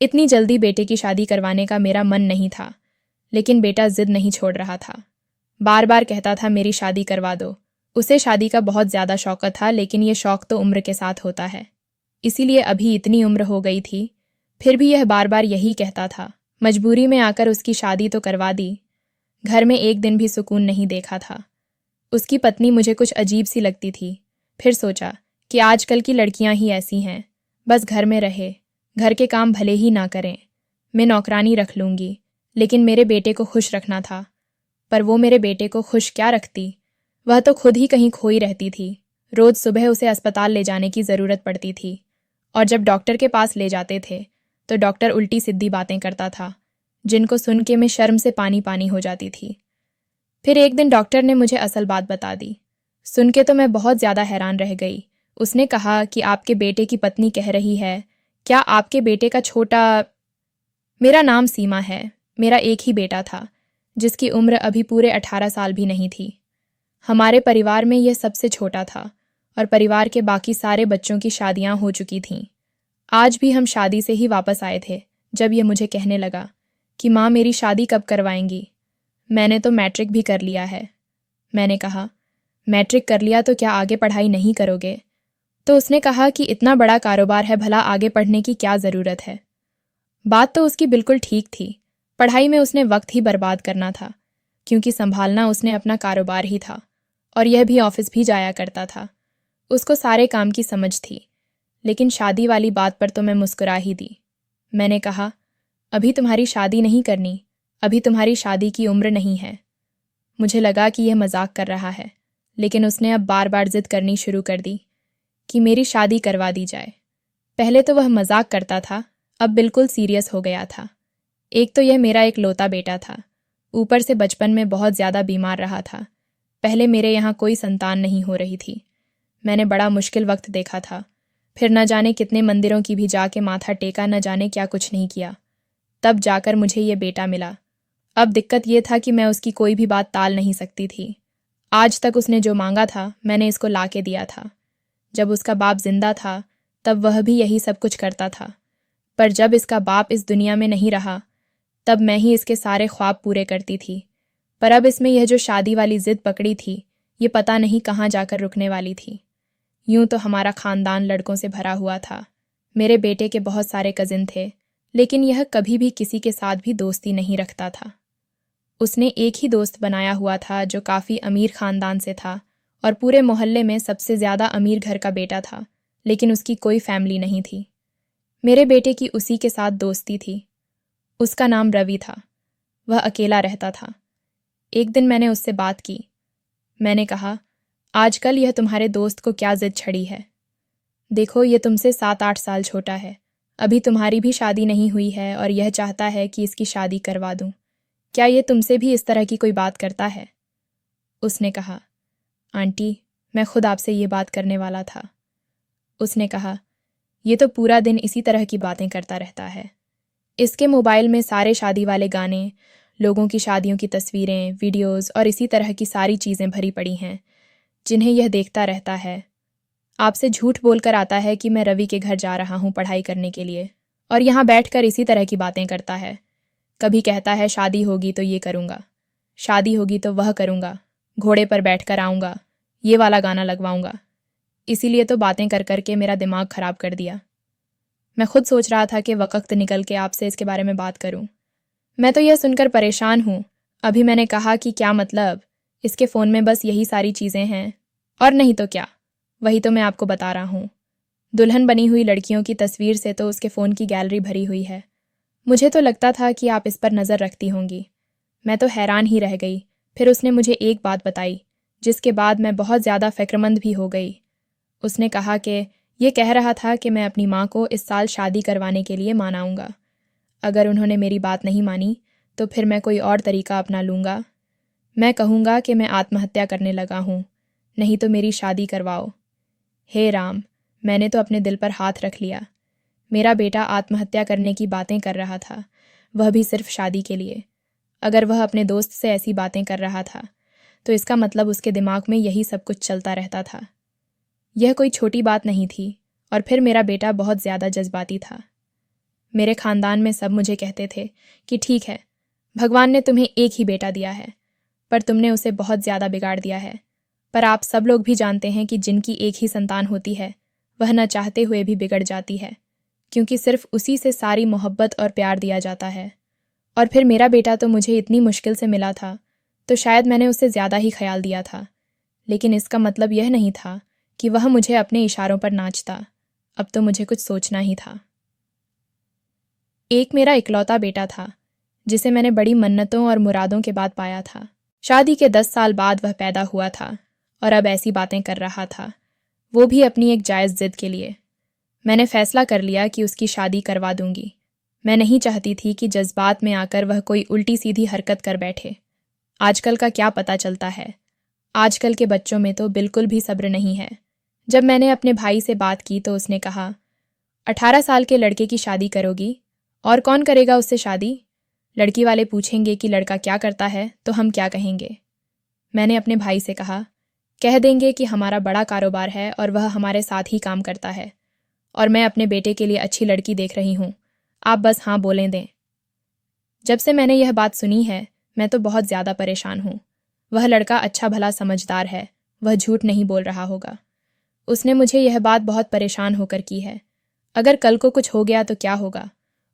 इतनी जल्दी बेटे की शादी करवाने का मेरा मन नहीं था, लेकिन बेटा जिद नहीं छोड़ रहा था। बार बार कहता था मेरी शादी करवा दो। उसे शादी का बहुत ज़्यादा शौक था, लेकिन ये शौक तो उम्र के साथ होता है, इसीलिए अभी इतनी उम्र हो गई थी, फिर भी यह बार बार यही कहता था। मजबूरी में आकर उसकी शादी तो करवा दी। घर में एक दिन भी सुकून नहीं देखा था। उसकी पत्नी मुझे कुछ अजीब सी लगती थी। फिर सोचा कि आजकल की लड़कियां ही ऐसी हैं, बस घर में रहे, घर के काम भले ही ना करें। मैं नौकरानी रख लूँगी, लेकिन मेरे बेटे को खुश रखना था। पर वो मेरे बेटे को खुश क्या रखती? वह तो खुद ही कहीं खोई रहती थी। रोज़ सुबह उसे अस्पताल ले जाने की ज़रूरत पड़ती थी, और जब डॉक्टर के पास ले जाते थे तो डॉक्टर उल्टी सीधी बातें करता था, जिनको सुन के मैं शर्म से पानी पानी हो जाती थी। फिर एक दिन डॉक्टर ने मुझे असल बात बता दी। सुन के तो मैं बहुत ज़्यादा हैरान रह गई। उसने कहा कि आपके बेटे की पत्नी कह रही है, क्या आपके बेटे का छोटा... मेरा नाम सीमा है। मेरा एक ही बेटा था, जिसकी उम्र अभी पूरे 18 साल भी नहीं थी। हमारे परिवार में यह सबसे छोटा था, और परिवार के बाकी सारे बच्चों की शादियां हो चुकी थीं। आज भी हम शादी से ही वापस आए थे, जब यह मुझे कहने लगा कि माँ मेरी शादी कब करवाएंगी? मैंने तो मैट्रिक भी कर लिया है। मैंने कहा, मैट्रिक कर लिया तो क्या आगे पढ़ाई नहीं करोगे? तो उसने कहा कि इतना बड़ा कारोबार है, भला आगे पढ़ने की क्या ज़रूरत है? बात तो उसकी बिल्कुल ठीक थी। पढ़ाई में उसने वक्त ही बर्बाद करना था, क्योंकि संभालना उसने अपना कारोबार ही था, और यह भी ऑफिस भी जाया करता था। उसको सारे काम की समझ थी, लेकिन शादी वाली बात पर तो मैं मुस्कुरा ही दी। मैंने कहा, अभी तुम्हारी शादी नहीं करनी, अभी तुम्हारी शादी की उम्र नहीं है। मुझे लगा कि यह मजाक कर रहा है, लेकिन उसने अब बार बार जिद करनी शुरू कर दी कि मेरी शादी करवा दी जाए। पहले तो वह मजाक करता था, अब बिल्कुल सीरियस हो गया था। एक तो यह मेरा एक लौता बेटा था, ऊपर से बचपन में बहुत ज़्यादा बीमार रहा था। पहले मेरे यहाँ कोई संतान नहीं हो रही थी। मैंने बड़ा मुश्किल वक्त देखा था, फिर न जाने कितने मंदिरों की भी जाके माथा टेका, न जाने क्या कुछ नहीं किया, तब जाकर मुझे ये बेटा मिला। अब दिक्कत ये था कि मैं उसकी कोई भी बात टाल नहीं सकती थी। आज तक उसने जो मांगा था, मैंने इसको ला के दिया था। जब उसका बाप जिंदा था, तब वह भी यही सब कुछ करता था, पर जब इसका बाप इस दुनिया में नहीं रहा, तब मैं ही इसके सारे ख्वाब पूरे करती थी। पर अब इसमें यह जो शादी वाली जिद पकड़ी थी, ये पता नहीं कहाँ जाकर रुकने वाली थी। यूं तो हमारा खानदान लड़कों से भरा हुआ था। मेरे बेटे के बहुत सारे कजिन थे, लेकिन यह कभी भी किसी के साथ भी दोस्ती नहीं रखता था। उसने एक ही दोस्त बनाया हुआ था, जो काफ़ी अमीर खानदान से था, और पूरे मोहल्ले में सबसे ज़्यादा अमीर घर का बेटा था, लेकिन उसकी कोई फैमिली नहीं थी। मेरे बेटे की उसी के साथ दोस्ती थी। उसका नाम रवि था। वह अकेला रहता था। एक दिन मैंने उससे बात की। मैंने कहा, आजकल यह तुम्हारे दोस्त को क्या जिद छड़ी है? देखो, ये तुमसे 7-8 साल छोटा है, अभी तुम्हारी भी शादी नहीं हुई है, और यह चाहता है कि इसकी शादी करवा दूं। क्या ये तुमसे भी इस तरह की कोई बात करता है? उसने कहा, आंटी, मैं खुद आपसे ये बात करने वाला था। उसने कहा, ये तो पूरा दिन इसी तरह की बातें करता रहता है। इसके मोबाइल में सारे शादी वाले गाने, लोगों की शादियों की तस्वीरें, वीडियोस और इसी तरह की सारी चीज़ें भरी पड़ी हैं, जिन्हें यह देखता रहता है। आपसे झूठ बोलकर आता है कि मैं रवि के घर जा रहा हूँ पढ़ाई करने के लिए, और यहाँ बैठकर इसी तरह की बातें करता है। कभी कहता है शादी होगी तो ये करूँगा, शादी होगी तो वह करूँगा, घोड़े पर बैठकर आऊँगा, ये वाला गाना लगवाऊँगा। इसीलिए तो बातें कर कर के मेरा दिमाग ख़राब कर दिया। मैं खुद सोच रहा था कि वक्त निकल के आपसे इसके बारे में बात करूं। मैं तो यह सुनकर परेशान हूं। अभी मैंने कहा कि क्या मतलब, इसके फ़ोन में बस यही सारी चीज़ें हैं, और नहीं तो क्या, वही तो मैं आपको बता रहा हूं। दुल्हन बनी हुई लड़कियों की तस्वीर से तो उसके फ़ोन की गैलरी भरी हुई है। मुझे तो लगता था कि आप इस पर नज़र रखती होंगी। मैं तो हैरान ही रह गई। फिर उसने मुझे एक बात बताई, जिसके बाद मैं बहुत ज़्यादा फ़िक्रमंद भी हो गई। उसने कहा कि ये कह रहा था कि मैं अपनी माँ को इस साल शादी करवाने के लिए मनाऊंगा। अगर उन्होंने मेरी बात नहीं मानी, तो फिर मैं कोई और तरीका अपना लूँगा। मैं कहूँगा कि मैं आत्महत्या करने लगा हूँ, नहीं तो मेरी शादी करवाओ। हे राम, मैंने तो अपने दिल पर हाथ रख लिया। मेरा बेटा आत्महत्या करने की बातें कर रहा था, वह भी सिर्फ शादी के लिए। अगर वह अपने दोस्त से ऐसी बातें कर रहा था, तो इसका मतलब उसके दिमाग में यही सब कुछ चलता रहता था। यह कोई छोटी बात नहीं थी, और फिर मेरा बेटा बहुत ज़्यादा जज्बाती था। मेरे खानदान में सब मुझे कहते थे कि ठीक है, भगवान ने तुम्हें एक ही बेटा दिया है, पर तुमने उसे बहुत ज़्यादा बिगाड़ दिया है। पर आप सब लोग भी जानते हैं कि जिनकी एक ही संतान होती है वह न चाहते हुए भी बिगड़ जाती है, क्योंकि सिर्फ उसी से सारी मोहब्बत और प्यार दिया जाता है। और फिर मेरा बेटा तो मुझे इतनी मुश्किल से मिला था, तो शायद मैंने उससे ज़्यादा ही ख्याल दिया था, लेकिन इसका मतलब यह नहीं था कि वह मुझे अपने इशारों पर नाचता। अब तो मुझे कुछ सोचना ही था। एक मेरा इकलौता बेटा था जिसे मैंने बड़ी मन्नतों और मुरादों के बाद पाया था। शादी के 10 साल बाद वह पैदा हुआ था और अब ऐसी बातें कर रहा था, वो भी अपनी एक जायज़ जिद के लिए। मैंने फैसला कर लिया कि उसकी शादी करवा दूंगी। मैं नहीं चाहती थी कि जज्बात में आकर वह कोई उल्टी सीधी हरकत कर बैठे। आजकल का क्या पता चलता है, आजकल के बच्चों में तो बिल्कुल भी सब्र नहीं है। जब मैंने अपने भाई से बात की तो उसने कहा, 18 साल के लड़के की शादी करोगी? और कौन करेगा उससे शादी? लड़की वाले पूछेंगे कि लड़का क्या करता है तो हम क्या कहेंगे? मैंने अपने भाई से कहा, कह देंगे कि हमारा बड़ा कारोबार है और वह हमारे साथ ही काम करता है, और मैं अपने बेटे के लिए अच्छी लड़की देख रही हूँ, आप बस हाँ बोलें दें। जब से मैंने यह बात सुनी है मैं तो बहुत ज़्यादा परेशान हूँ। वह लड़का अच्छा भला समझदार है, वह झूठ नहीं बोल रहा होगा। उसने मुझे यह बात बहुत परेशान होकर की है। अगर कल को कुछ हो गया तो क्या होगा,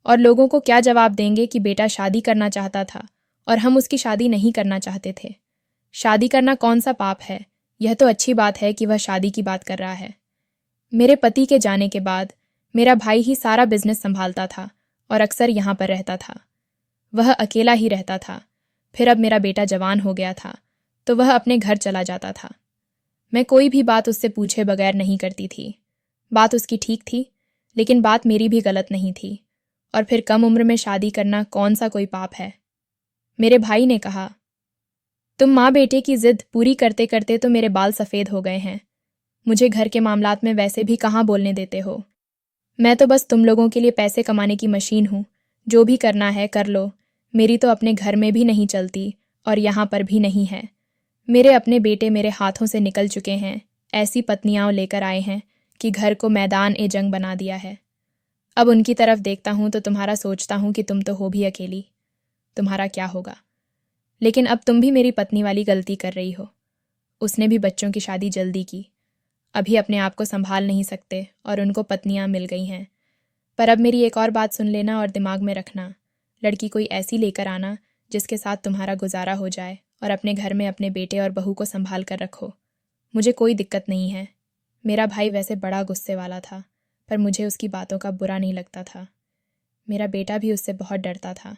और लोगों को क्या जवाब देंगे कि बेटा शादी करना चाहता था और हम उसकी शादी नहीं करना चाहते थे। शादी करना कौन सा पाप है? यह तो अच्छी बात है कि वह शादी की बात कर रहा है। मेरे पति के जाने के बाद मेरा भाई ही सारा बिजनेस संभालता था और अक्सर यहाँ पर रहता था। वह अकेला ही रहता था। फिर अब मेरा बेटा जवान हो गया था तो वह अपने घर चला जाता था। मैं कोई भी बात उससे पूछे बगैर नहीं करती थी। बात उसकी ठीक थी, लेकिन बात मेरी भी गलत नहीं थी। और फिर कम उम्र में शादी करना कौन सा कोई पाप है? मेरे भाई ने कहा, तुम माँ बेटे की जिद पूरी करते करते तो मेरे बाल सफ़ेद हो गए हैं। मुझे घर के मामलात में वैसे भी कहाँ बोलने देते हो। मैं तो बस तुम लोगों के लिए पैसे कमाने की मशीन हूँ। जो भी करना है कर लो। मेरी तो अपने घर में भी नहीं चलती और यहाँ पर भी नहीं है। मेरे अपने बेटे मेरे हाथों से निकल चुके हैं। ऐसी पत्नियाँ लेकर आए हैं कि घर को मैदान ए जंग बना दिया है। अब उनकी तरफ देखता हूँ तो तुम्हारा सोचता हूँ कि तुम तो हो भी अकेली, तुम्हारा क्या होगा। लेकिन अब तुम भी मेरी पत्नी वाली गलती कर रही हो। उसने भी बच्चों की शादी जल्दी की, अभी अपने आप को संभाल नहीं सकते और उनको पत्नियाँ मिल गई हैं। पर अब मेरी एक और बात सुन लेना और दिमाग में रखना, लड़की कोई ऐसी लेकर आना जिसके साथ तुम्हारा गुजारा हो जाए और अपने घर में अपने बेटे और बहू को संभाल कर रखो। मुझे कोई दिक्कत नहीं है। मेरा भाई वैसे बड़ा गुस्से वाला था, पर मुझे उसकी बातों का बुरा नहीं लगता था। मेरा बेटा भी उससे बहुत डरता था।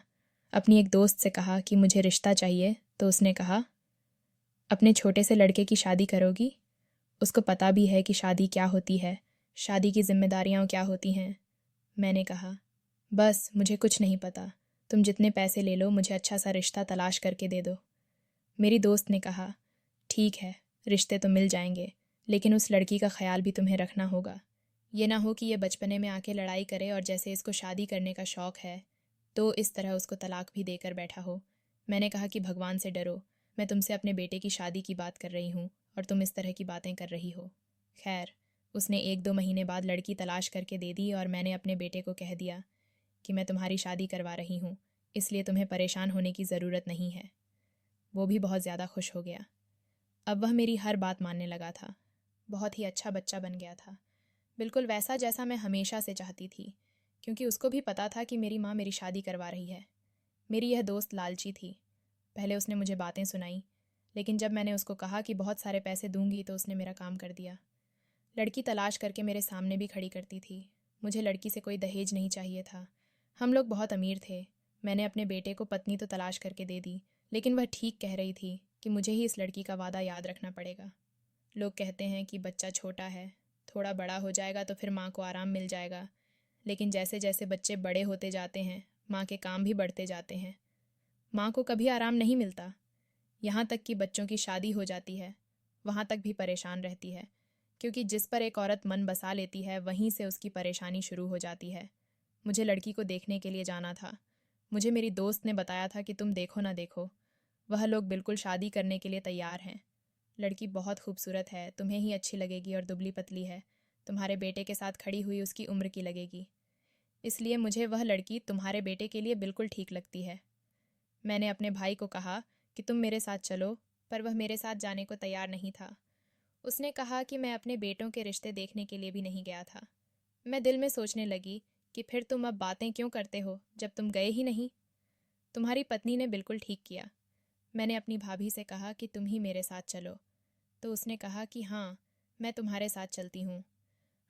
अपनी एक दोस्त से कहा कि मुझे रिश्ता चाहिए तो उसने कहा, अपने छोटे से लड़के की शादी करोगी? उसको पता भी है कि शादी क्या होती है, शादी की जिम्मेदारियाँ क्या होती हैं। मैंने कहा, बस मुझे कुछ नहीं पता, तुम जितने पैसे ले लो मुझे अच्छा सा रिश्ता तलाश करके दे दो। मेरी दोस्त ने कहा, ठीक है, रिश्ते तो मिल जाएंगे, लेकिन उस लड़की का ख्याल भी तुम्हें रखना होगा। ये ना हो कि ये बचपने में आके लड़ाई करे और जैसे इसको शादी करने का शौक़ है तो इस तरह उसको तलाक भी देकर बैठा हो। मैंने कहा कि भगवान से डरो, मैं तुमसे अपने बेटे की शादी की बात कर रही हूँ और तुम इस तरह की बातें कर रही हो। खैर, उसने 1-2 महीने बाद लड़की तलाश करके दे दी और मैंने अपने बेटे को कह दिया कि मैं तुम्हारी शादी करवा रही हूँ, इसलिए तुम्हें परेशान होने की ज़रूरत नहीं है। वो भी बहुत ज़्यादा खुश हो गया। अब वह मेरी हर बात मानने लगा था। बहुत ही अच्छा बच्चा बन गया था, बिल्कुल वैसा जैसा मैं हमेशा से चाहती थी, क्योंकि उसको भी पता था कि मेरी माँ मेरी शादी करवा रही है। मेरी यह दोस्त लालची थी। पहले उसने मुझे बातें सुनाई, लेकिन जब मैंने उसको कहा कि बहुत सारे पैसे दूंगी तो उसने मेरा काम कर दिया। लड़की तलाश करके मेरे सामने भी खड़ी करती थी। मुझे लड़की से कोई दहेज नहीं चाहिए था। हम लोग बहुत अमीर थे। मैंने अपने बेटे को पत्नी तो तलाश करके दे दी, लेकिन वह ठीक कह रही थी कि मुझे ही इस लड़की का वादा याद रखना पड़ेगा। लोग कहते हैं कि बच्चा छोटा है, थोड़ा बड़ा हो जाएगा तो फिर माँ को आराम मिल जाएगा, लेकिन जैसे जैसे बच्चे बड़े होते जाते हैं माँ के काम भी बढ़ते जाते हैं। माँ को कभी आराम नहीं मिलता। यहाँ तक कि बच्चों की शादी हो जाती है, वहाँ तक भी परेशान रहती है, क्योंकि जिस पर एक औरत मन बसा लेती है वहीं से उसकी परेशानी शुरू हो जाती है। मुझे लड़की को देखने के लिए जाना था। मुझे मेरी दोस्त ने बताया था कि तुम देखो ना देखो, वह लोग बिल्कुल शादी करने के लिए तैयार हैं। लड़की बहुत खूबसूरत है, तुम्हें ही अच्छी लगेगी और दुबली पतली है। तुम्हारे बेटे के साथ खड़ी हुई उसकी उम्र की लगेगी। इसलिए मुझे वह लड़की तुम्हारे बेटे के लिए बिल्कुल ठीक लगती है। मैंने अपने भाई को कहा कि तुम मेरे साथ चलो, पर वह मेरे साथ जाने को तैयार नहीं था। उसने कहा कि मैं अपने बेटों के रिश्ते देखने के लिए भी नहीं गया था। मैं दिल में सोचने लगी कि फिर तुम अब बातें क्यों करते हो जब तुम गए ही नहीं। तुम्हारी पत्नी ने बिल्कुल ठीक किया। मैंने अपनी भाभी से कहा कि तुम ही मेरे साथ चलो, तो उसने कहा कि हाँ, मैं तुम्हारे साथ चलती हूँ।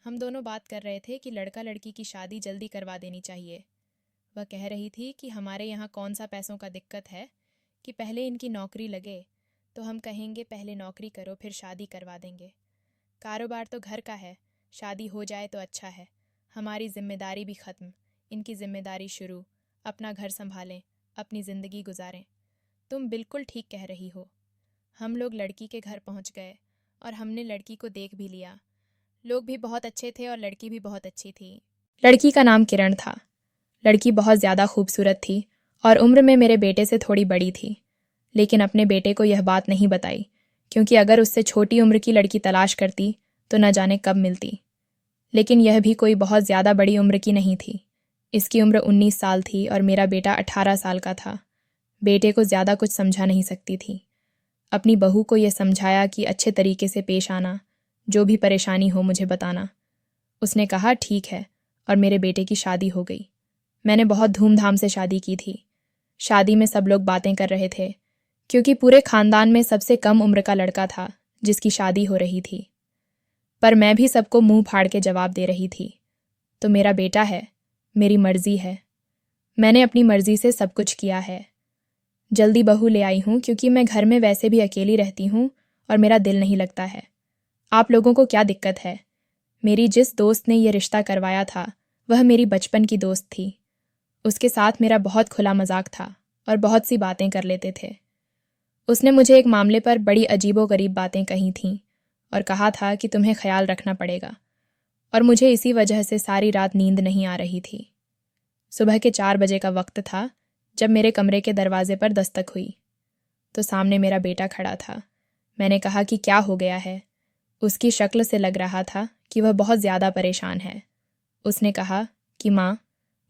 हम दोनों बात कर रहे थे कि लड़का लड़की की शादी जल्दी करवा देनी चाहिए। वह कह रही थी कि हमारे यहाँ कौन सा पैसों का दिक्कत है कि पहले इनकी नौकरी लगे तो हम कहेंगे पहले नौकरी करो फिर शादी करवा देंगे। कारोबार तो घर का है, शादी हो जाए तो अच्छा है। हमारी जिम्मेदारी भी ख़त्म, इनकी जिम्मेदारी शुरू। अपना घर संभालें, अपनी ज़िंदगी गुजारें। तुम बिल्कुल ठीक कह रही हो। हम लोग लड़की के घर पहुंच गए और हमने लड़की को देख भी लिया। लोग भी बहुत अच्छे थे और लड़की भी बहुत अच्छी थी। लड़की का नाम किरण था। लड़की बहुत ज़्यादा खूबसूरत थी और उम्र में मेरे बेटे से थोड़ी बड़ी थी, लेकिन अपने बेटे को यह बात नहीं बताई, क्योंकि अगर उससे छोटी उम्र की लड़की तलाश करती तो न जाने कब मिलती। लेकिन यह भी कोई बहुत ज़्यादा बड़ी उम्र की नहीं थी। इसकी उम्र 19 साल थी और मेरा बेटा 18 साल का था। बेटे को ज़्यादा कुछ समझा नहीं सकती थी। अपनी बहू को यह समझाया कि अच्छे तरीके से पेश आना, जो भी परेशानी हो मुझे बताना। उसने कहा ठीक है, और मेरे बेटे की शादी हो गई। मैंने बहुत धूमधाम से शादी की थी। शादी में सब लोग बातें कर रहे थे, क्योंकि पूरे खानदान में सबसे कम उम्र का लड़का था जिसकी शादी हो रही थी। पर मैं भी सबको मुंह फाड़ के जवाब दे रही थी, तो मेरा बेटा है, मेरी मर्जी है। मैंने अपनी मर्जी से सब कुछ किया है। जल्दी बहू ले आई हूँ क्योंकि मैं घर में वैसे भी अकेली रहती हूँ और मेरा दिल नहीं लगता है। आप लोगों को क्या दिक्कत है? मेरी जिस दोस्त ने यह रिश्ता करवाया था वह मेरी बचपन की दोस्त थी। उसके साथ मेरा बहुत खुला मजाक था और बहुत सी बातें कर लेते थे। उसने मुझे एक मामले पर बड़ी अजीबोगरीब बातें कही थीं और कहा था कि तुम्हें ख्याल रखना पड़ेगा, और मुझे इसी वजह से सारी रात नींद नहीं आ रही थी। सुबह के 4 बजे का वक्त था जब मेरे कमरे के दरवाजे पर दस्तक हुई, तो सामने मेरा बेटा खड़ा था। मैंने कहा कि क्या हो गया है? उसकी शक्ल से लग रहा था कि वह बहुत ज़्यादा परेशान है। उसने कहा कि माँ,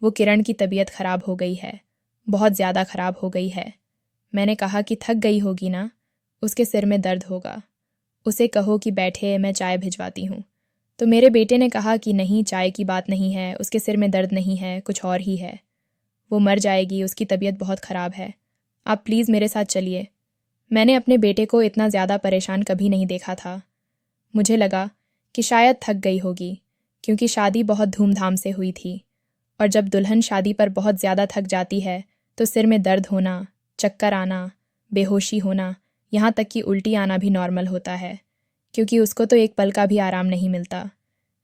वो किरण की तबीयत खराब हो गई है, बहुत ज़्यादा खराब हो गई है। मैंने कहा कि थक गई होगी ना, उसके सिर में दर्द होगा, उसे कहो कि बैठे, मैं चाय भिजवाती हूँ। तो मेरे बेटे ने कहा कि नहीं, चाय की बात नहीं है, उसके सिर में दर्द नहीं है, कुछ और ही है। वो मर जाएगी, उसकी तबीयत बहुत ख़राब है, आप प्लीज़ मेरे साथ चलिए। मैंने अपने बेटे को इतना ज़्यादा परेशान कभी नहीं देखा था। मुझे लगा कि शायद थक गई होगी, क्योंकि शादी बहुत धूमधाम से हुई थी, और जब दुल्हन शादी पर बहुत ज़्यादा थक जाती है तो सिर में दर्द होना, चक्कर आना, बेहोशी होना, यहाँ तक कि उल्टी आना भी नॉर्मल होता है, क्योंकि उसको तो एक पल का भी आराम नहीं मिलता।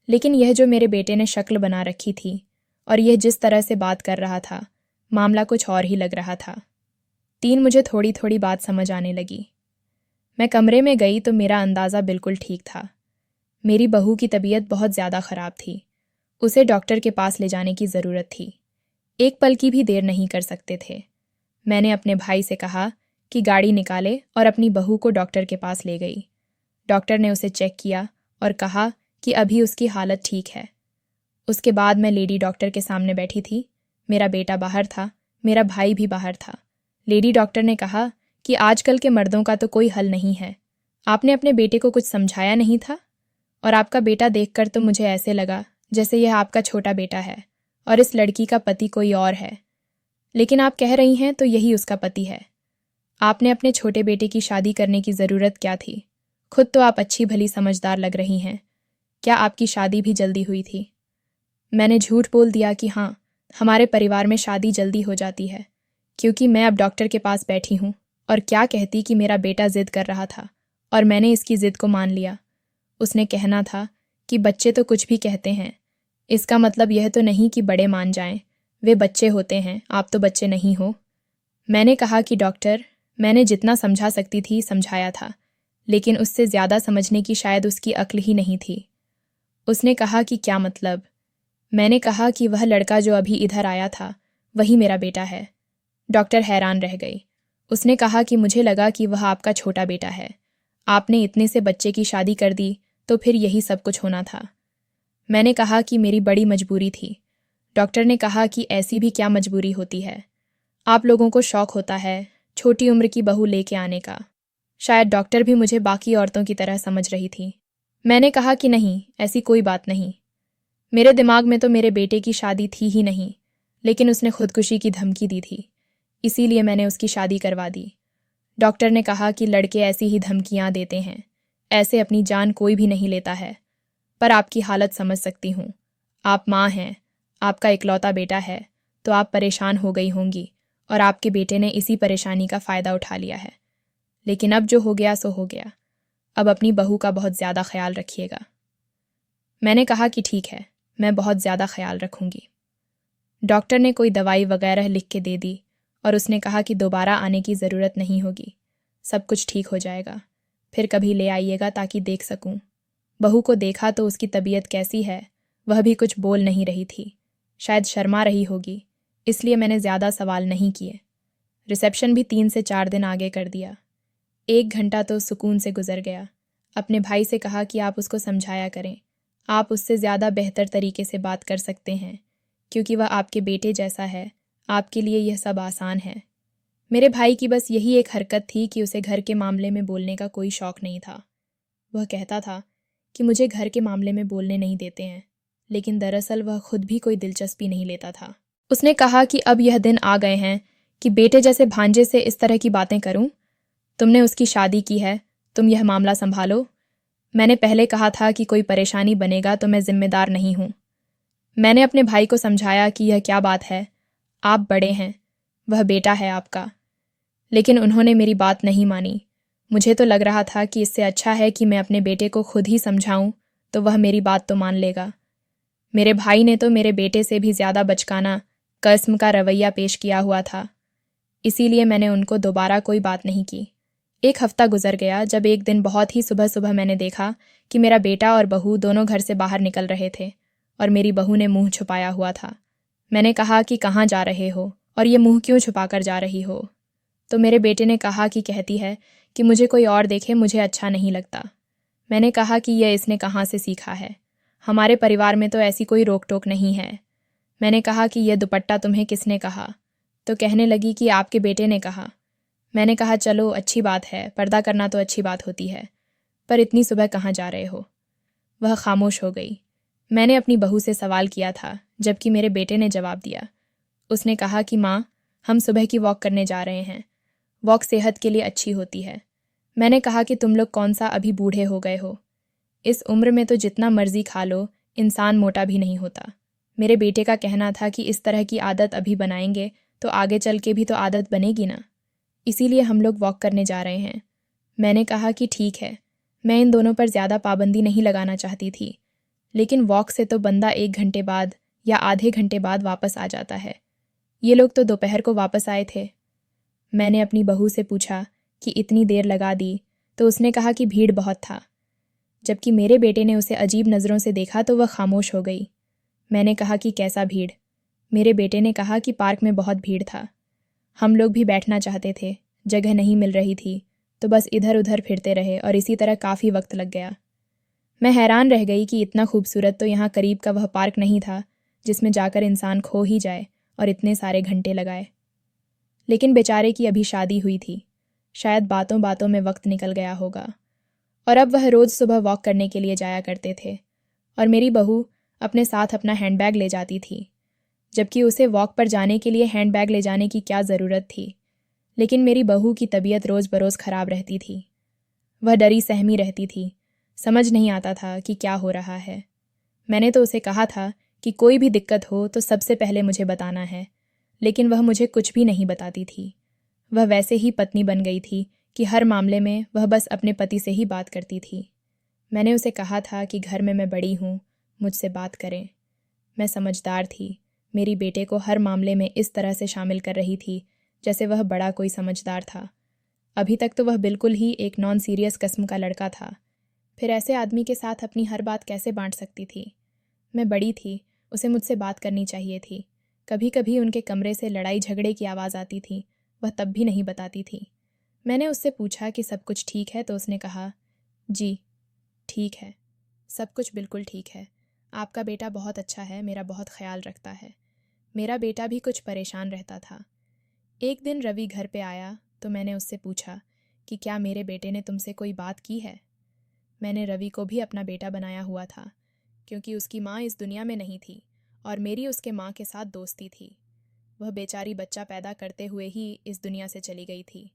लेकिन यह जो मेरे बेटे ने शक्ल बना रखी थी और यह जिस तरह से बात कर रहा था, मामला कुछ और ही लग रहा था। मुझे थोड़ी थोड़ी बात समझ आने लगी। मैं कमरे में गई तो मेरा अंदाज़ा बिल्कुल ठीक था। मेरी बहू की तबीयत बहुत ज़्यादा ख़राब थी। उसे डॉक्टर के पास ले जाने की ज़रूरत थी। एक पल की भी देर नहीं कर सकते थे। मैंने अपने भाई से कहा कि गाड़ी निकाले और अपनी बहू को डॉक्टर के पास ले गई। डॉक्टर ने उसे चेक किया और कहा कि अभी उसकी हालत ठीक है। उसके बाद मैं लेडी डॉक्टर के सामने बैठी थी। मेरा बेटा बाहर था, मेरा भाई भी बाहर था। लेडी डॉक्टर ने कहा कि आजकल के मर्दों का तो कोई हल नहीं है। आपने अपने बेटे को कुछ समझाया नहीं था, और आपका बेटा देखकर तो मुझे ऐसे लगा जैसे यह आपका छोटा बेटा है और इस लड़की का पति कोई और है। लेकिन आप कह रही हैं तो यही उसका पति है। आपने अपने छोटे बेटे की शादी करने की ज़रूरत क्या थी? खुद तो आप अच्छी भली समझदार लग रही हैं। क्या आपकी शादी भी जल्दी हुई थी? मैंने झूठ बोल दिया कि हाँ, हमारे परिवार में शादी जल्दी हो जाती है, क्योंकि मैं अब डॉक्टर के पास बैठी हूँ। और क्या कहती कि मेरा बेटा जिद कर रहा था और मैंने इसकी जिद को मान लिया। उसने कहना था कि बच्चे तो कुछ भी कहते हैं, इसका मतलब यह तो नहीं कि बड़े मान जाएं, वे बच्चे होते हैं, आप तो बच्चे नहीं हो। मैंने कहा कि डॉक्टर, मैंने जितना समझा सकती थी समझाया था, लेकिन उससे ज़्यादा समझने की शायद उसकी अक्ल ही नहीं थी। उसने कहा कि क्या मतलब? मैंने कहा कि वह लड़का जो अभी इधर आया था वही मेरा बेटा है। डॉक्टर हैरान रह गई। उसने कहा कि मुझे लगा कि वह आपका छोटा बेटा है। आपने इतने से बच्चे की शादी कर दी तो फिर यही सब कुछ होना था। मैंने कहा कि मेरी बड़ी मजबूरी थी। डॉक्टर ने कहा कि ऐसी भी क्या मजबूरी होती है, आप लोगों को शौक होता है छोटी उम्र की बहू लेके आने का। शायद डॉक्टर भी मुझे बाकी औरतों की तरह समझ रही थी। मैंने कहा कि नहीं, ऐसी कोई बात नहीं। मेरे दिमाग में तो मेरे बेटे की शादी थी ही नहीं, लेकिन उसने खुदकुशी की धमकी दी थी, इसीलिए मैंने उसकी शादी करवा दी। डॉक्टर ने कहा कि लड़के ऐसी ही धमकियां देते हैं, ऐसे अपनी जान कोई भी नहीं लेता है। पर आपकी हालत समझ सकती हूँ, आप माँ हैं, आपका इकलौता बेटा है, तो आप परेशान हो गई होंगी और आपके बेटे ने इसी परेशानी का फ़ायदा उठा लिया है। लेकिन अब जो हो गया सो हो गया, अब अपनी बहू का बहुत ज़्यादा ख्याल रखिएगा। मैंने कहा कि ठीक है, मैं बहुत ज़्यादा ख्याल रखूंगी। डॉक्टर ने कोई दवाई वगैरह लिख के दे दी और उसने कहा कि दोबारा आने की ज़रूरत नहीं होगी, सब कुछ ठीक हो जाएगा, फिर कभी ले आइएगा ताकि देख सकूं। बहू को देखा तो उसकी तबीयत कैसी है, वह भी कुछ बोल नहीं रही थी, शायद शर्मा रही होगी, इसलिए मैंने ज़्यादा सवाल नहीं किए। रिसेप्शन भी 3 से 4 दिन आगे कर दिया। 1 घंटा तो सुकून से गुजर गया। अपने भाई से कहा कि आप उसको समझाया करें, आप उससे ज़्यादा बेहतर तरीके से बात कर सकते हैं, क्योंकि वह आपके बेटे जैसा है, आपके लिए यह सब आसान है। मेरे भाई की बस यही एक हरकत थी कि उसे घर के मामले में बोलने का कोई शौक नहीं था। वह कहता था कि मुझे घर के मामले में बोलने नहीं देते हैं, लेकिन दरअसल वह खुद भी कोई दिलचस्पी नहीं लेता था। उसने कहा कि अब यह दिन आ गए हैं कि बेटे जैसे भांजे से इस तरह की बातें करूं। तुमने उसकी शादी की है, तुम यह मामला संभालो। मैंने पहले कहा था कि कोई परेशानी बनेगा तो मैं जिम्मेदार नहीं हूं। मैंने अपने भाई को समझाया कि यह क्या बात है, आप बड़े हैं, वह बेटा है आपका। लेकिन उन्होंने मेरी बात नहीं मानी। मुझे तो लग रहा था कि इससे अच्छा है कि मैं अपने बेटे को खुद ही समझाऊं, तो वह मेरी बात तो मान लेगा। मेरे भाई ने तो मेरे बेटे से भी ज़्यादा बचकाना किस्म का रवैया पेश किया हुआ था, इसीलिए मैंने उनको दोबारा कोई बात नहीं की। 1 हफ्ता गुजर गया जब एक दिन बहुत ही सुबह सुबह मैंने देखा कि मेरा बेटा और बहू दोनों घर से बाहर निकल रहे थे और मेरी बहू ने मुंह छुपाया हुआ था। मैंने कहा कि कहाँ जा रहे हो और ये मुंह क्यों छुपा कर जा रही हो? तो मेरे बेटे ने कहा कि कहती है कि मुझे कोई और देखे मुझे अच्छा नहीं लगता। मैंने कहा कि यह इसने कहाँ से सीखा है, हमारे परिवार में तो ऐसी कोई रोक टोक नहीं है। मैंने कहा कि यह दुपट्टा तुम्हें किसने कहा? तो कहने लगी कि आपके बेटे ने कहा। मैंने कहा चलो अच्छी बात है, पर्दा करना तो अच्छी बात होती है, पर इतनी सुबह कहाँ जा रहे हो? वह खामोश हो गई। मैंने अपनी बहू से सवाल किया था, जबकि मेरे बेटे ने जवाब दिया। उसने कहा कि माँ, हम सुबह की वॉक करने जा रहे हैं, वॉक सेहत के लिए अच्छी होती है। मैंने कहा कि तुम लोग कौन सा अभी बूढ़े हो गए हो, इस उम्र में तो जितना मर्जी खा लो, इंसान मोटा भी नहीं होता। मेरे बेटे का कहना था कि इस तरह की आदत अभी बनाएंगे तो आगे चल के भी तो आदत बनेगी ना, इसीलिए हम लोग वॉक करने जा रहे हैं। मैंने कहा कि ठीक है, मैं इन दोनों पर ज़्यादा पाबंदी नहीं लगाना चाहती थी, लेकिन वॉक से तो बंदा 1 घंटे बाद या आधे घंटे बाद वापस आ जाता है। ये लोग तो दोपहर को वापस आए थे। मैंने अपनी बहू से पूछा कि इतनी देर लगा दी, तो उसने कहा कि भीड़ बहुत था। जबकि मेरे बेटे ने उसे अजीब नज़रों से देखा तो वह खामोश हो गई। मैंने कहा कि कैसा भीड़? मेरे बेटे ने कहा कि पार्क में बहुत भीड़ था, हम लोग भी बैठना चाहते थे, जगह नहीं मिल रही थी, तो बस इधर उधर फिरते रहे और इसी तरह काफ़ी वक्त लग गया। मैं हैरान रह गई कि इतना खूबसूरत तो यहाँ करीब का वह पार्क नहीं था जिसमें जाकर इंसान खो ही जाए और इतने सारे घंटे लगाए। लेकिन बेचारे की अभी शादी हुई थी, शायद बातों बातों में वक्त निकल गया होगा, और अब वह रोज़ सुबह वॉक करने के लिए जाया करते थे और मेरी बहू अपने साथ अपना हैंडबैग ले जाती थी, जबकि उसे वॉक पर जाने के लिए हैंडबैग ले जाने की क्या ज़रूरत थी। लेकिन मेरी बहू की तबीयत रोज़ बरोज़ ख़राब रहती थी, वह डरी सहमी रहती थी, समझ नहीं आता था कि क्या हो रहा है। मैंने तो उसे कहा था कि कोई भी दिक्कत हो तो सबसे पहले मुझे बताना है, लेकिन वह मुझे कुछ भी नहीं बताती थी। वह वैसे ही पत्नी बन गई थी कि हर मामले में वह बस अपने पति से ही बात करती थी। मैंने उसे कहा था कि घर में मैं बड़ी हूँ, मुझसे बात करें। मैं समझदार थी, मेरी बेटे को हर मामले में इस तरह से शामिल कर रही थी जैसे वह बड़ा कोई समझदार था। अभी तक तो वह बिल्कुल ही एक नॉन सीरियस किस्म का लड़का था, फिर ऐसे आदमी के साथ अपनी हर बात कैसे बांट सकती थी? मैं बड़ी थी, उसे मुझसे बात करनी चाहिए थी। कभी कभी उनके कमरे से लड़ाई झगड़े की आवाज़ आती थी, वह तब भी नहीं बताती थी। मैंने उससे पूछा कि सब कुछ ठीक है, तो उसने कहा, जी ठीक है, सब कुछ बिल्कुल ठीक है, आपका बेटा बहुत अच्छा है, मेरा बहुत ख्याल रखता है। मेरा बेटा भी कुछ परेशान रहता था। एक दिन रवि घर पे आया तो मैंने उससे पूछा कि क्या मेरे बेटे ने तुमसे कोई बात की है। मैंने रवि को भी अपना बेटा बनाया हुआ था, क्योंकि उसकी माँ इस दुनिया में नहीं थी और मेरी उसके माँ के साथ दोस्ती थी। वह बेचारी बच्चा पैदा करते हुए ही इस दुनिया से चली गई थी।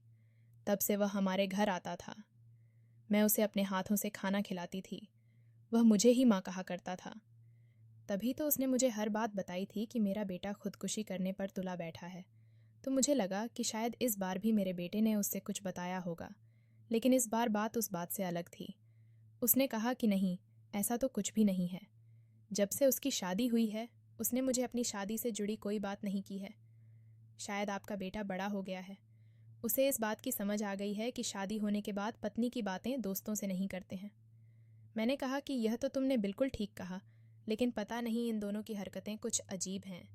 तब से वह हमारे घर आता था। मैं उसे अपने हाथों से खाना खिलाती थी। वह मुझे ही माँ कहा करता था। तभी तो उसने मुझे हर बात बताई थी कि मेरा बेटा खुदकुशी करने पर तुला बैठा है। तो मुझे लगा कि शायद इस बार भी मेरे बेटे ने उससे कुछ बताया होगा, लेकिन इस बार बात उस बात से अलग थी। उसने कहा कि नहीं, ऐसा तो कुछ भी नहीं है। जब से उसकी शादी हुई है, उसने मुझे अपनी शादी से जुड़ी कोई बात नहीं की है। शायद आपका बेटा बड़ा हो गया है। उसे इस बात की समझ आ गई है कि शादी होने के बाद पत्नी की बातें दोस्तों से नहीं करते हैं। मैंने कहा कि यह तो तुमने बिल्कुल ठीक कहा, लेकिन पता नहीं इन दोनों की हरकतें कुछ अजीब हैं।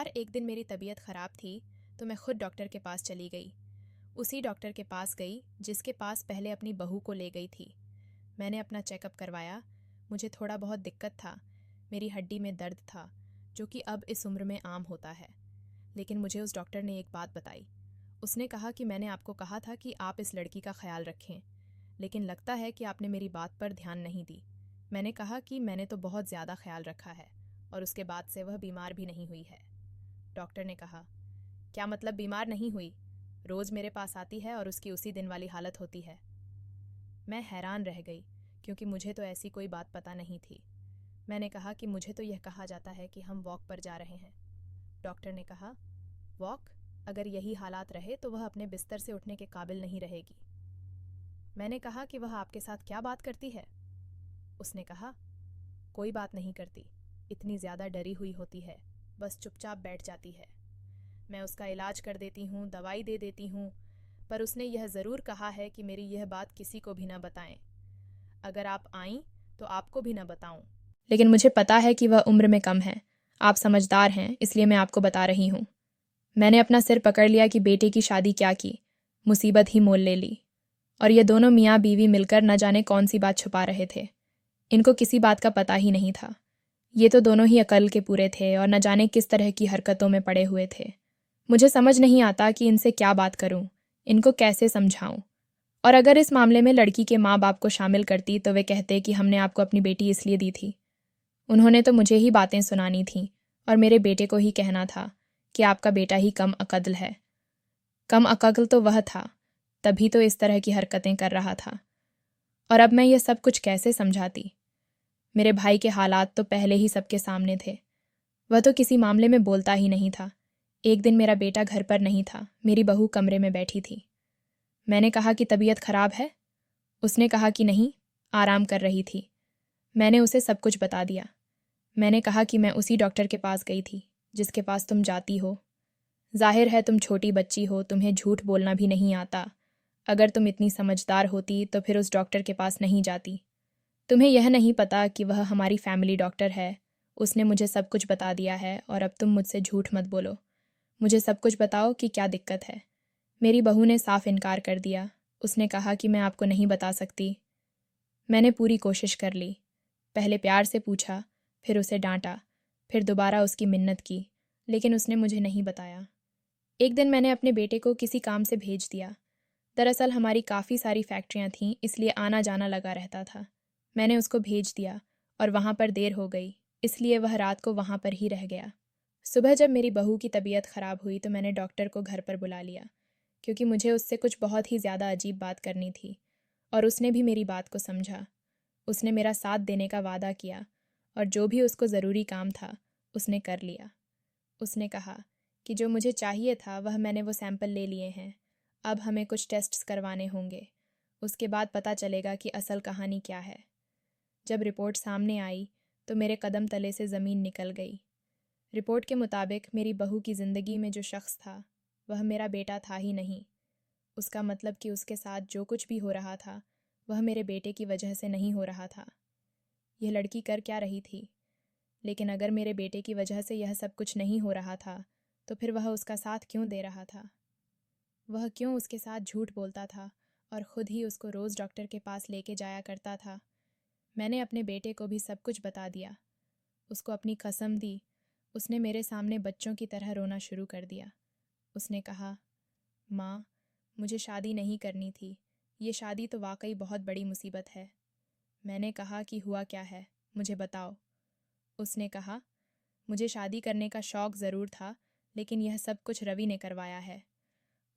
एक दिन मेरी तबीयत ख़राब थी तो मैं खुद डॉक्टर के पास चली गई। उसी डॉक्टर के पास गई जिसके पास पहले अपनी बहू को ले गई थी। मैंने अपना चेकअप करवाया। मुझे थोड़ा बहुत दिक्कत था, मेरी हड्डी में दर्द था, जो कि अब इस उम्र में आम होता है। लेकिन मुझे उस डॉक्टर ने एक बात बताई। उसने कहा कि मैंने आपको कहा था कि आप इस लड़की का ख्याल रखें, लेकिन लगता है कि आपने मेरी बात पर ध्यान नहीं दी। मैंने कहा कि मैंने तो बहुत ज़्यादा ख्याल रखा है और उसके बाद से वह बीमार भी नहीं हुई है। डॉक्टर ने कहा, क्या मतलब बीमार नहीं हुई? रोज़ मेरे पास आती है और उसकी उसी दिन वाली हालत होती है। मैं हैरान रह गई, क्योंकि मुझे तो ऐसी कोई बात पता नहीं थी। मैंने कहा कि मुझे तो यह कहा जाता है कि हम वॉक पर जा रहे हैं। डॉक्टर ने कहा, वॉक? अगर यही हालात रहे तो वह अपने बिस्तर से उठने के काबिल नहीं रहेगी। मैंने कहा कि वह आपके साथ क्या बात करती है? उसने कहा, कोई बात नहीं करती, इतनी ज़्यादा डरी हुई होती है, बस चुपचाप बैठ जाती है। मैं उसका इलाज कर देती हूँ, दवाई दे देती हूँ, पर उसने यह ज़रूर कहा है कि मेरी यह बात किसी को भी न बताएं। अगर आप आईं तो आपको भी न बताऊं। लेकिन मुझे पता है कि वह उम्र में कम है। आप समझदार हैं, इसलिए मैं आपको बता रही हूँ। मैंने अपना सिर पकड़ लिया कि बेटे की शादी क्या की, मुसीबत ही मोल ले ली। और ये दोनों मियाँ बीवी मिलकर न जाने कौन सी बात छुपा रहे थे। इनको किसी बात का पता ही नहीं था। ये तो दोनों ही अकल के पूरे थे और न जाने किस तरह की हरकतों में पड़े हुए थे। मुझे समझ नहीं आता कि इनसे क्या बात करूं, इनको कैसे समझाऊं। और अगर इस मामले में लड़की के माँ बाप को शामिल करती तो वे कहते कि हमने आपको अपनी बेटी इसलिए दी थी। उन्होंने तो मुझे ही बातें सुनानी थीं और मेरे बेटे को ही कहना था कि आपका बेटा ही कम अकल है। कम अकल तो वह था, तभी तो इस तरह की हरकतें कर रहा था। और अब मैं ये सब कुछ कैसे समझाती? मेरे भाई के हालात तो पहले ही सबके सामने थे। वह तो किसी मामले में बोलता ही नहीं था। एक दिन मेरा बेटा घर पर नहीं था, मेरी बहू कमरे में बैठी थी। मैंने कहा कि तबीयत खराब है। उसने कहा कि नहीं, आराम कर रही थी। मैंने उसे सब कुछ बता दिया। मैंने कहा कि मैं उसी डॉक्टर के पास गई थी जिसके पास तुम जाती हो। जाहिर है तुम छोटी बच्ची हो, तुम्हें झूठ बोलना भी नहीं आता। अगर तुम इतनी समझदार होती तो फिर उस डॉक्टर के पास नहीं जाती। तुम्हें यह नहीं पता कि वह हमारी फैमिली डॉक्टर है। उसने मुझे सब कुछ बता दिया है और अब तुम मुझसे झूठ मत बोलो। मुझे सब कुछ बताओ कि क्या दिक्कत है। मेरी बहू ने साफ इनकार कर दिया। उसने कहा कि मैं आपको नहीं बता सकती। मैंने पूरी कोशिश कर ली। पहले प्यार से पूछा, फिर उसे डांटा, फिर दोबारा उसकी मिन्नत की, लेकिन उसने मुझे नहीं बताया। एक दिन मैंने अपने बेटे को किसी काम से भेज दिया। दरअसल हमारी काफ़ी सारी फैक्ट्रियाँ थीं, इसलिए आना जाना लगा रहता था। मैंने उसको भेज दिया और वहाँ पर देर हो गई, इसलिए वह रात को वहाँ पर ही रह गया। सुबह जब मेरी बहू की तबीयत ख़राब हुई तो मैंने डॉक्टर को घर पर बुला लिया, क्योंकि मुझे उससे कुछ बहुत ही ज़्यादा अजीब बात करनी थी। और उसने भी मेरी बात को समझा। उसने मेरा साथ देने का वादा किया और जो भी उसको ज़रूरी काम था उसने कर लिया। उसने कहा कि जो मुझे चाहिए था वह मैंने वो सैंपल ले लिए हैं। अब हमें कुछ टेस्ट्स करवाने होंगे, उसके बाद पता चलेगा कि असल कहानी क्या है। जब रिपोर्ट सामने आई तो मेरे कदम तले से ज़मीन निकल गई। रिपोर्ट के मुताबिक मेरी बहू की ज़िंदगी में जो शख्स था वह मेरा बेटा था ही नहीं। उसका मतलब कि उसके साथ जो कुछ भी हो रहा था वह मेरे बेटे की वजह से नहीं हो रहा था। यह लड़की कर क्या रही थी? लेकिन अगर मेरे बेटे की वजह से यह सब कुछ नहीं हो रहा था तो फिर वह उसका साथ क्यों दे रहा था? वह क्यों उसके साथ झूठ बोलता था और ख़ुद ही उसको रोज़ डॉक्टर के पास लेके जाया करता था? मैंने अपने बेटे को भी सब कुछ बता दिया, उसको अपनी कसम दी। उसने मेरे सामने बच्चों की तरह रोना शुरू कर दिया। उसने कहा, माँ, मुझे शादी नहीं करनी थी, ये शादी तो वाकई बहुत बड़ी मुसीबत है। मैंने कहा कि हुआ क्या है, मुझे बताओ। उसने कहा, मुझे शादी करने का शौक़ ज़रूर था, लेकिन यह सब कुछ रवि ने करवाया है।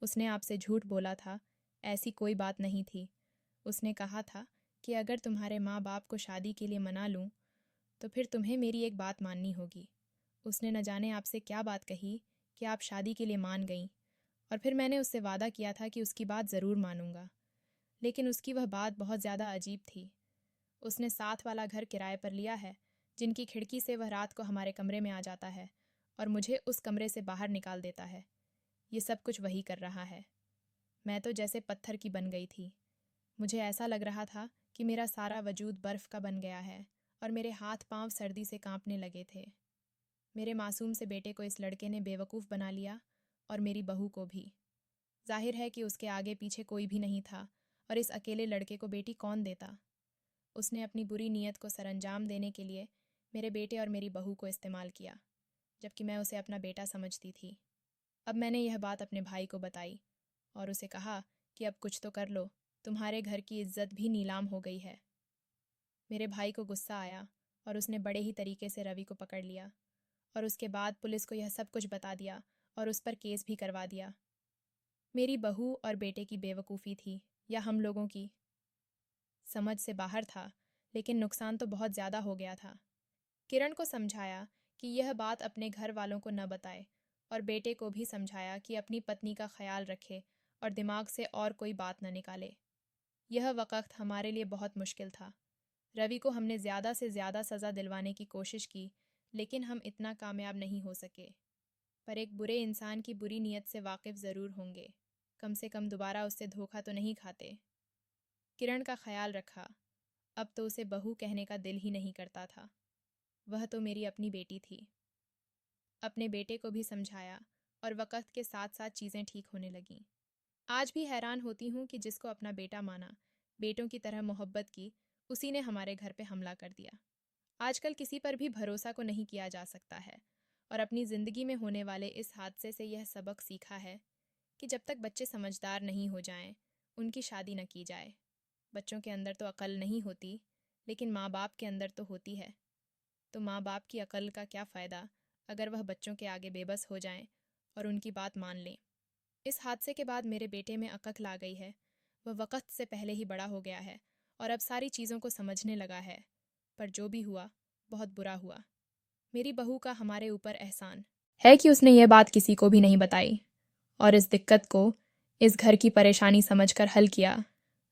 उसने आपसे झूठ बोला था, ऐसी कोई बात नहीं थी। उसने कहा था कि अगर तुम्हारे माँ बाप को शादी के लिए मना लूँ तो फिर तुम्हें मेरी एक बात माननी होगी। उसने न जाने आपसे क्या बात कही कि आप शादी के लिए मान गईं, और फिर मैंने उससे वादा किया था कि उसकी बात ज़रूर मानूंगा। लेकिन उसकी वह बात बहुत ज़्यादा अजीब थी। उसने साथ वाला घर किराए पर लिया है, जिनकी खिड़की से वह रात को हमारे कमरे में आ जाता है और मुझे उस कमरे से बाहर निकाल देता है। ये सब कुछ वही कर रहा है। मैं तो जैसे पत्थर की बन गई थी। मुझे ऐसा लग रहा था कि मेरा सारा वजूद बर्फ़ का बन गया है और मेरे हाथ पांव सर्दी से कांपने लगे थे। मेरे मासूम से बेटे को इस लड़के ने बेवकूफ़ बना लिया, और मेरी बहू को भी। जाहिर है कि उसके आगे पीछे कोई भी नहीं था, और इस अकेले लड़के को बेटी कौन देता। उसने अपनी बुरी नीयत को सरंजाम देने के लिए मेरे बेटे और मेरी बहू को इस्तेमाल किया, जबकि मैं उसे अपना बेटा समझती थी। अब मैंने यह बात अपने भाई को बताई और उसे कहा कि अब कुछ तो कर लो, तुम्हारे घर की इज्जत भी नीलाम हो गई है। मेरे भाई को गुस्सा आया और उसने बड़े ही तरीके से रवि को पकड़ लिया, और उसके बाद पुलिस को यह सब कुछ बता दिया और उस पर केस भी करवा दिया। मेरी बहू और बेटे की बेवकूफ़ी थी या हम लोगों की समझ से बाहर था, लेकिन नुकसान तो बहुत ज़्यादा हो गया था। किरण को समझाया कि यह बात अपने घर वालों को न बताए, और बेटे को भी समझाया कि अपनी पत्नी का ख्याल रखे और दिमाग से और कोई बात न निकाले। यह वक्त हमारे लिए बहुत मुश्किल था। रवि को हमने ज़्यादा से ज़्यादा सज़ा दिलवाने की कोशिश की, लेकिन हम इतना कामयाब नहीं हो सके। पर एक बुरे इंसान की बुरी नीयत से वाकिफ़ ज़रूर होंगे। कम से कम दोबारा उससे धोखा तो नहीं खाते। किरण का ख्याल रखा। अब तो उसे बहू कहने का दिल ही नहीं करता था। वह तो मेरी अपनी बेटी थी। अपने बेटे को भी समझाया, और वक्त के साथ साथ चीज़ें ठीक होने लगीं। आज भी हैरान होती हूँ कि जिसको अपना बेटा माना, बेटों की तरह मोहब्बत की, उसी ने हमारे घर पे हमला कर दिया। आजकल किसी पर भी भरोसा को नहीं किया जा सकता है, और अपनी ज़िंदगी में होने वाले इस हादसे से यह सबक सीखा है कि जब तक बच्चे समझदार नहीं हो जाएं, उनकी शादी न की जाए। बच्चों के अंदर तो अकल नहीं होती, लेकिन माँ बाप के अंदर तो होती है। तो माँ बाप की अकल का क्या फ़ायदा अगर वह बच्चों के आगे बेबस हो जाएं और उनकी बात मान लें। इस हादसे के बाद मेरे बेटे में अकल आ गई है। वह वक्त से पहले ही बड़ा हो गया है और अब सारी चीज़ों को समझने लगा है। पर जो भी हुआ, बहुत बुरा हुआ। मेरी बहू का हमारे ऊपर एहसान है कि उसने यह बात किसी को भी नहीं बताई और इस दिक्कत को, इस घर की परेशानी समझकर हल किया।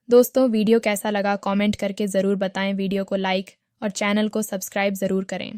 दोस्तों, वीडियो कैसा लगा कमेंट करके ज़रूर बताएं। वीडियो को लाइक और चैनल को सब्सक्राइब ज़रूर करें।